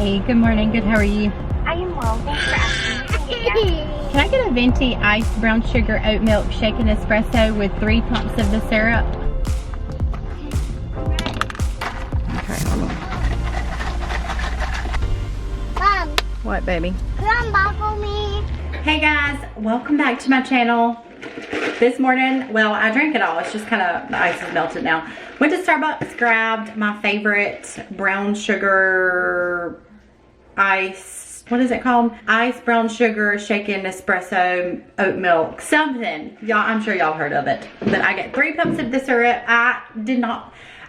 Hey, good morning. Good, how are you? I am well. Thanks for asking. Can I get a venti iced brown sugar oat milk shaken espresso with 3 pumps of the syrup? Okay, hold on. Mom, What, baby? come buckle me. Hey guys, welcome back to my channel. This morning, well, I drank it all. It's just kind of, the ice is melted now. Went to Starbucks, grabbed my favorite brown sugar ice, what is it called? Ice brown sugar shaken espresso oat milk something. Y'all, I'm sure y'all heard of it. But I get 3 pumps of the syrup. I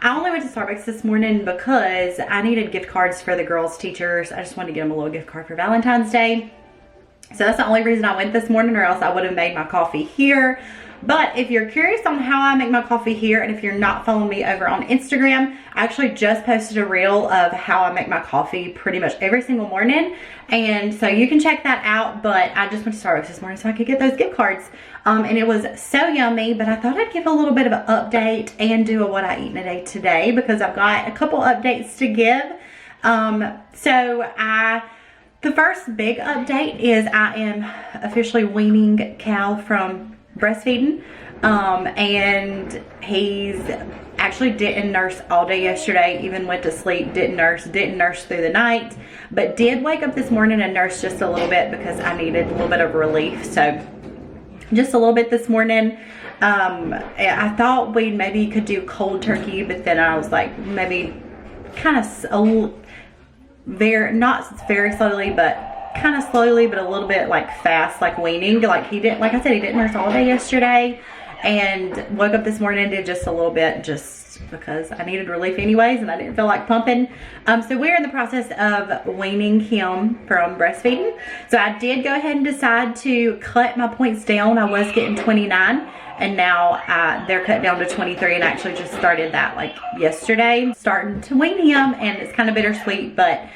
only went to Starbucks this morning because I needed gift cards for the girls' teachers. I just wanted to get them a little gift card for Valentine's Day. So that's the only reason I went this morning, or else I would have made my coffee here. But if you're curious on how I make my coffee here, and if you're not following me over on Instagram, I actually just posted a reel of how I make my coffee pretty much every single morning. And so you can check that out. But I just went to Starbucks this morning so I could get those gift cards. And it was so yummy, but I thought I'd give a little bit of an update and do a what I eat in a day today, because I've got a couple updates to give. The first big update is I am officially weaning Cal from breastfeeding, and he's actually didn't nurse all day yesterday, even went to sleep, didn't nurse through the night, but did wake up this morning and nurse just a little bit because I needed a little bit of relief. So just a little bit this morning. I thought we maybe could do cold turkey, but then I was like, maybe kind of not very slowly, but kind of slowly, but a little bit like fast, like weaning. Like he didn't, like I said, he didn't nurse all day yesterday, and woke up this morning and did just a little bit, just because I needed relief anyways, and I didn't feel like pumping. So we're in the process of weaning him from breastfeeding. So I did go ahead and decide to cut my points down. I was getting 29. And now they're cut down to 23, and I actually just started that like yesterday, starting to wean him, and it's kind of bittersweet, but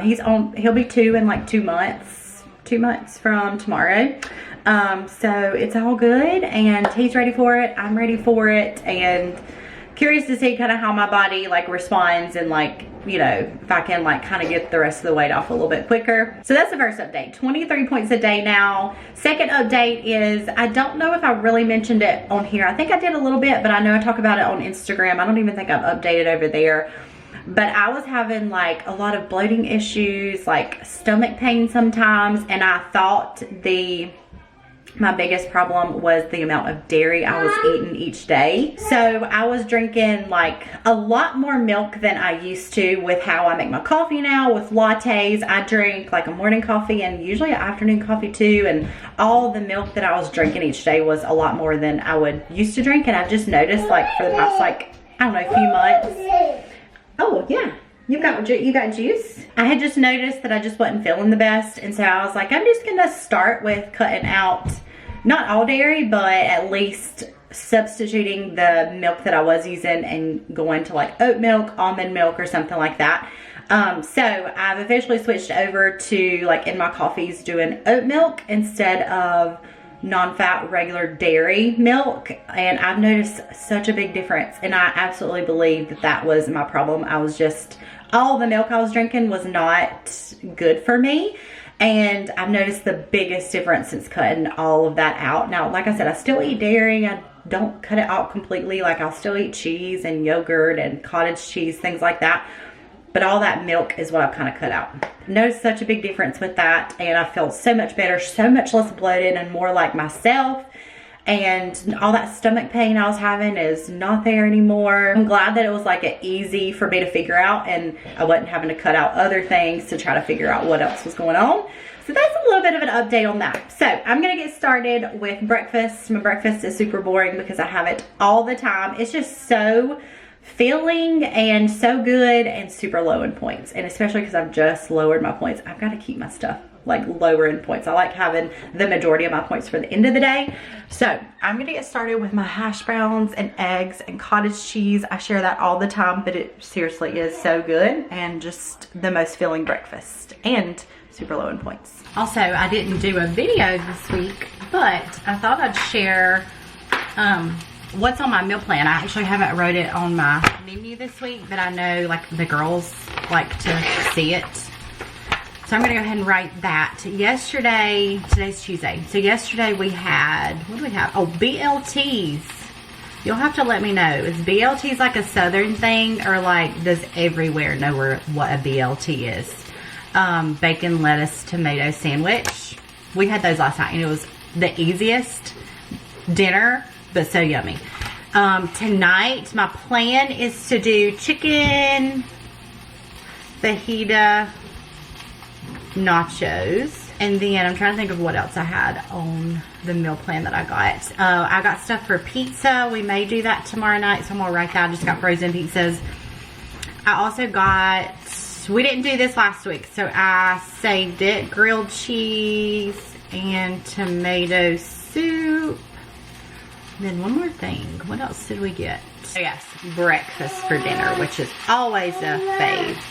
he'll be 2 in like 2 months, 2 months from tomorrow. So it's all good, and he's ready for it. I'm ready for it, and curious to see kind of how my body like responds, and like, you know, if I can like kind of get the rest of the weight off a little bit quicker. So that's the first update, 23 points a day now. Second update is, I don't know if I really mentioned it on here. I think I did a little bit, but I know I talk about it on Instagram. I don't even think I've updated over there. But I was having like a lot of bloating issues, like stomach pain sometimes, and I thought my biggest problem was the amount of dairy I was eating each day. So I was drinking like a lot more milk than I used to with how I make my coffee now, with lattes. I drink like a morning coffee and usually an afternoon coffee too, and all the milk that I was drinking each day was a lot more than I would used to drink. And I just noticed like for the past like, I don't know, few months. Oh yeah. You got juice? I had just noticed that I just wasn't feeling the best, and so I was like, I'm just gonna start with cutting out, not all dairy, but at least substituting the milk that I was using and going to like oat milk, almond milk, or something like that. So I've officially switched over to like in my coffees doing oat milk instead of non-fat regular dairy milk, and I've noticed such a big difference, and I absolutely believe that that was my problem. I was just, all the milk I was drinking was not good for me, and I've noticed the biggest difference since cutting all of that out. Now, like I said, I still eat dairy. I don't cut it out completely. Like I'll still eat cheese and yogurt and cottage cheese, things like that. But all that milk is what I've kind of cut out. Noticed such a big difference with that, and I felt so much better, so much less bloated and more like myself. And all that stomach pain I was having is not there anymore. I'm glad that it was like easy for me to figure out, and I wasn't having to cut out other things to try to figure out what else was going on. So that's a little bit of an update on that. So I'm gonna get started with breakfast. My breakfast is super boring because I have it all the time. It's just so filling and so good and super low in points, and especially because I've just lowered my points, I've got to keep my stuff like lower in points. I like having the majority of my points for the end of the day. So I'm gonna get started with my hash browns and eggs and cottage cheese. I share that all the time, but it seriously is so good and just the most filling breakfast and super low in points. Also, I didn't do a video this week, but I thought I'd share what's on my meal plan. I actually haven't wrote it on my menu this week, but I know like the girls like to see it. So I'm gonna go ahead and write that. Yesterday, today's Tuesday. So yesterday we had, what do we have? Oh, BLTs. You'll have to let me know. Is BLTs like a southern thing, or like does everywhere know what a BLT is? Bacon, lettuce, tomato sandwich. We had those last night and it was the easiest dinner, but so yummy. Tonight, my plan is to do chicken fajita nachos. And then I'm trying to think of what else I had on the meal plan that I got. I got stuff for pizza. We may do that tomorrow night, so I'm gonna write that. I just got frozen pizzas. I also got, we didn't do this last week, so I saved it. Grilled cheese and tomato soup. And then one more thing. What else did we get? Oh yes, breakfast for dinner, which is always a fave.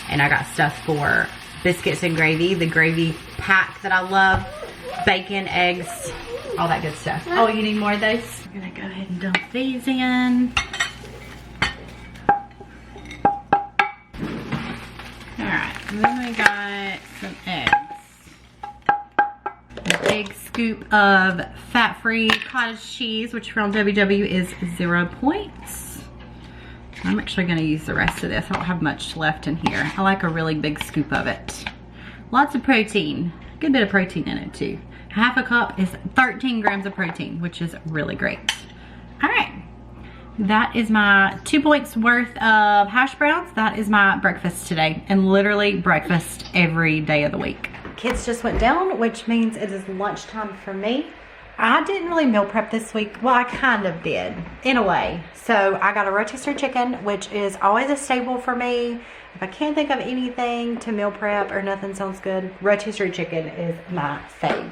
And I got stuff for biscuits and gravy, the gravy pack that I love, bacon, eggs, all that good stuff. Oh, you need more of those? I'm gonna go ahead and dump these in. Alright, and then we got some eggs. A big scoop of fat-free cottage cheese, which from WW is 0 points. I'm actually going to use the rest of this. I don't have much left in here. I like a really big scoop of it. Lots of protein. A good bit of protein in it too. Half a cup is 13 grams of protein, which is really great. All right. That is my 2 points worth of hash browns. That is my breakfast today, and literally breakfast every day of the week. Kids just went down, which means it is lunchtime for me. I didn't really meal prep this week. Well, I kind of did, in a way. So I got a rotisserie chicken, which is always a staple for me. If I can't think of anything to meal prep or nothing sounds good, rotisserie chicken is my fave.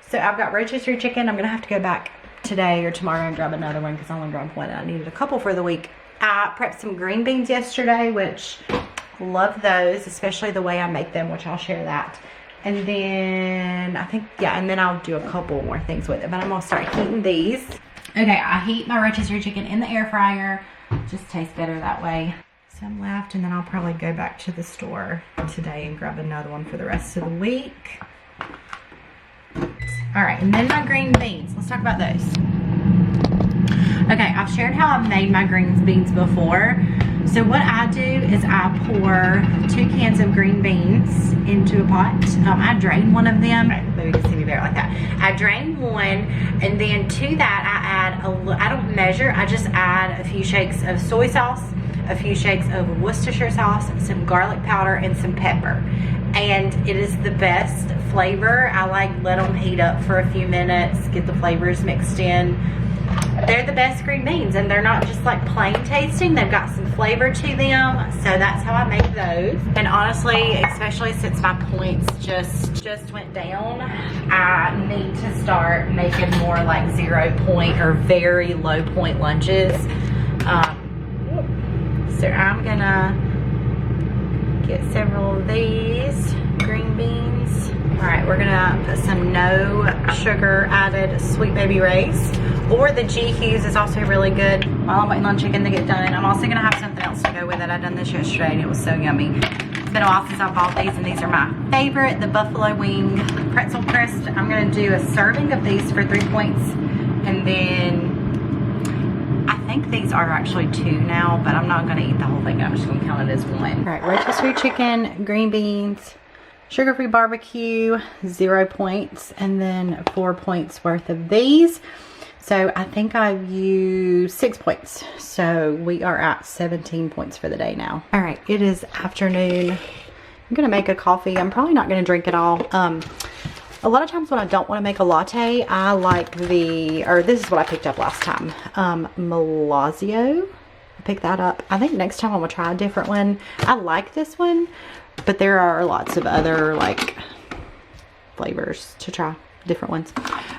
So I've got rotisserie chicken. I'm going to have to go back today or tomorrow and grab another one because I only grabbed one. I needed a couple for the week. I prepped some green beans yesterday, which love those, especially the way I make them, which I'll share that. And then I think, yeah, and then I'll do a couple more things with it, but I'm gonna start heating these. Okay, I heat my rotisserie chicken in the air fryer. Just tastes better that way. Some left, and then I'll probably go back to the store today and grab another one for the rest of the week. All right, and then my green beans. Let's talk about those. Okay, I've shared how I've made my green beans before. So what I do is I pour 2 cans of green beans into a pot. I drain one of them. Maybe you can see me better like that. I drain one, and then to that I add I don't measure. I just add a few shakes of soy sauce, a few shakes of Worcestershire sauce, some garlic powder, and some pepper. And it is the best flavor. I like let them heat up for a few minutes, get the flavors mixed in. They're the best green beans, and they're not just like plain tasting. They've got some flavor to them, so that's how I make those. And honestly, especially since my points just went down, I need to start making more like 0 point or very low point lunches. So I'm gonna get several of these green beans. All right, we're gonna put some no sugar added Sweet Baby Ray's, or the G Hughes is also really good. While I'm waiting on chicken to get done, I'm also gonna have something else to go with it. I done this yesterday and it was so yummy. It's been a while since I bought these, and these are my favorite, the buffalo wing pretzel crisp. I'm gonna do a serving of these for 3 points, and then I think these are actually 2 now, but I'm not gonna eat the whole thing. I'm just gonna count it as 1. All right, rotisserie chicken, green beans, sugar-free barbecue, 0 points, and then 4 points worth of these. So I think I've used 6 points. So we are at 17 points for the day now. All right, it is afternoon. I'm gonna make a coffee. I'm probably not gonna drink it all. A lot of times when I don't want to make a latte, I like this is what I picked up last time. Malazio. I picked that up. I think next time I'm gonna try a different one. I like this one, but there are lots of other like flavors to try, different ones.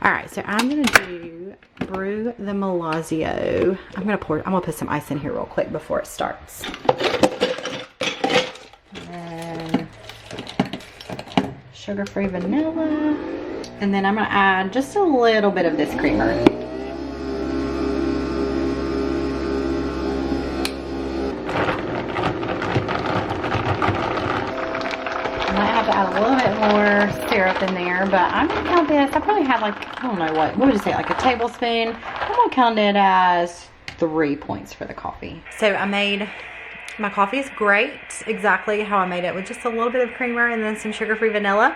All right, so I'm gonna brew the Malazio. I'm gonna put some ice in here real quick before it starts. And sugar-free vanilla, and then I'm gonna add just a little bit of this creamer. I might have to add syrup in there, but I'm gonna count this. I probably had like, I don't know what would you say, like a tablespoon. I'm gonna count it as 3 points for the coffee. So I made, my coffee is great, exactly how I made it, with just a little bit of creamer and then some sugar-free vanilla.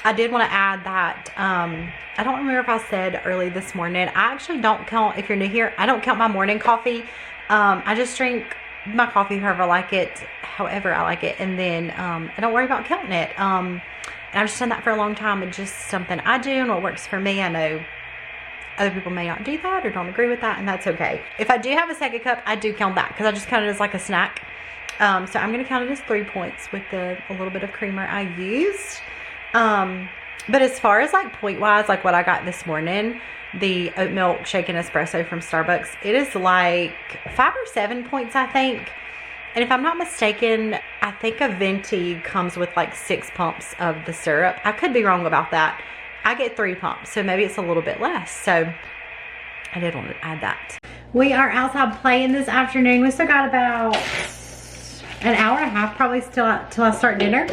I did want to add that, I don't remember if I said early this morning, I actually don't count, if you're new here, I don't count my morning coffee. I just drink my coffee however I like it, and then I don't worry about counting it. And I've just done that for a long time. It's just something I do and what works for me. I know other people may not do that or don't agree with that, and that's okay. If I do have a second cup, I do count that because I just count it as like a snack. So I'm going to count it as 3 points with a little bit of creamer I used. But as far as like point wise, like what I got this morning, the oat milk shaken espresso from Starbucks, it is like 5 or 7 points, I think. And if I'm not mistaken, I think a venti comes with like 6 pumps of the syrup. I could be wrong about that. I get 3 pumps, so maybe it's a little bit less. So I did want to add that. We are outside playing this afternoon. We still got about an hour and a half probably till I start dinner.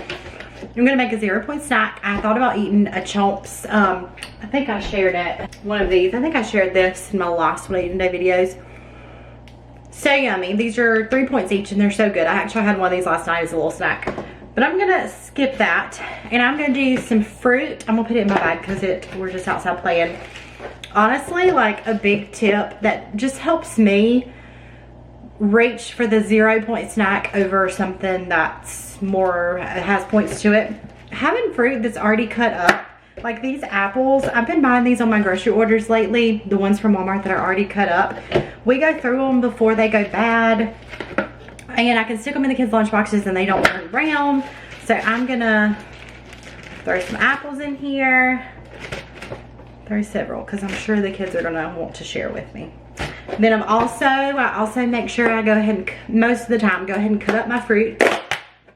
I'm gonna make a 0 point snack. I thought about eating a Chomps. I think I shared it, one of these. I think I shared this in my last one eating day videos. So yummy. These are 3 points each and they're so good. I actually had one of these last night as a little snack. But I'm gonna skip that and I'm gonna do some fruit. I'm gonna put it in my bag because we're just outside playing. Honestly, like a big tip that just helps me reach for the 0 point snack over something that's more, has points to it. Having fruit that's already cut up, like these apples, I've been buying these on my grocery orders lately, the ones from Walmart that are already cut up. We go through them before they go bad, and I can stick them in the kids' lunch boxes and they don't turn brown. So I'm gonna throw some apples in here, throw several, because I'm sure the kids are gonna want to share with me. Then I also make sure I go ahead and, most of the time, go ahead and cut up my fruit.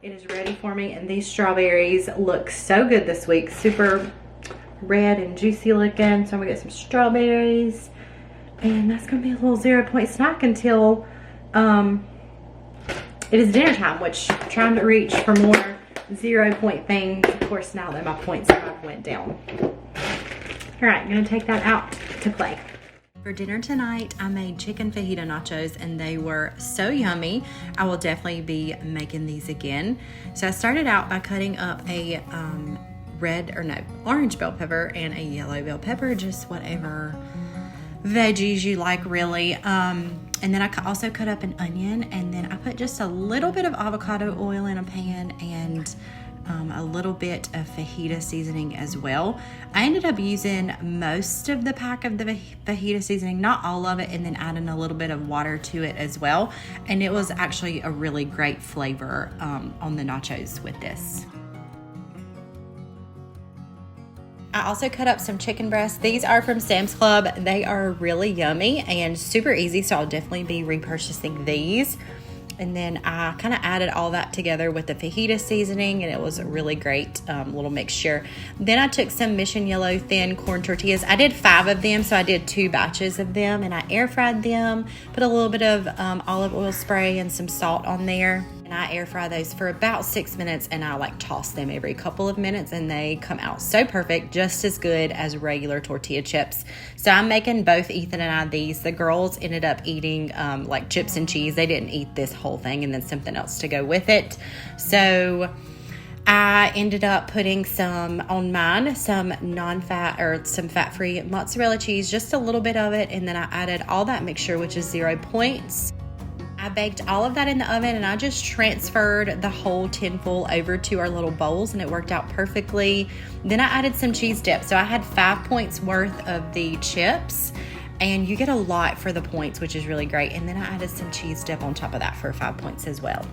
It is ready for me, and these strawberries look so good this week. Super red and juicy looking. So I'm gonna get some strawberries, and that's gonna be a little 0 point snack until it is dinner time, which I'm trying to reach for more 0 point things. Of course, now that my points have went down. All right, I'm gonna take that out to play. For dinner tonight, I made chicken fajita nachos and they were so yummy. I will definitely be making these again. So I started out by cutting up a orange bell pepper and a yellow bell pepper, just whatever veggies you like really. And then I also cut up an onion, and then I put just a little bit of avocado oil in a pan and a little bit of fajita seasoning as well. I ended up using most of the pack of the fajita seasoning, not all of it, and then adding a little bit of water to it as well. And it was actually a really great flavor on the nachos with this. I also cut up some chicken breasts. These are from Sam's Club. They are really yummy and super easy, so I'll definitely be repurchasing these. And then I kind of added all that together with the fajita seasoning, and it was a really great little mixture. Then I took some Mission Yellow thin corn tortillas. I did 5 of them, so I did 2 batches of them, and I air fried them, put a little bit of olive oil spray and some salt on there. And I air fry those for about 6 minutes, and I like toss them every couple of minutes, and they come out so perfect, just as good as regular tortilla chips. So I'm making both Ethan and I these. The girls ended up eating like chips and cheese. They didn't eat this whole thing, and then something else to go with it. So I ended up putting some on mine, some non-fat or some fat-free mozzarella cheese, just a little bit of it, and then I added all that mixture, which is 0 points. I baked all of that in the oven, and I just transferred the whole tinful over to our little bowls, and it worked out perfectly. Then I added some cheese dip. So I had 5 points worth of the chips, and you get a lot for the points, which is really great. And then I added some cheese dip on top of that for 5 points as well.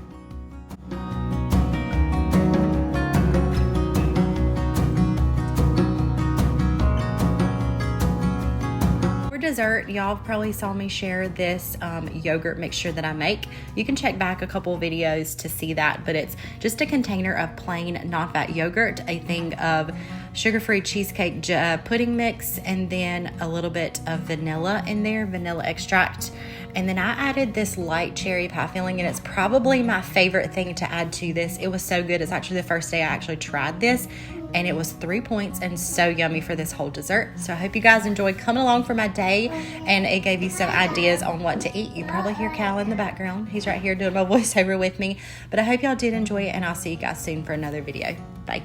Dessert, y'all probably saw me share this yogurt mixture that I make. You can check back a couple videos to see that, but it's just a container of plain non-fat yogurt, a thing of sugar-free cheesecake pudding mix, and then a little bit of vanilla in there, vanilla extract. And then I added this light cherry pie filling, and it's probably my favorite thing to add to this. It was so good. It's actually the first day I actually tried this, and it was 3 points and so yummy for this whole dessert. So I hope you guys enjoyed coming along for my day, and it gave you some ideas on what to eat. You probably hear Cal in the background. He's right here doing my voiceover with me. But I hope y'all did enjoy it, and I'll see you guys soon for another video. Bye.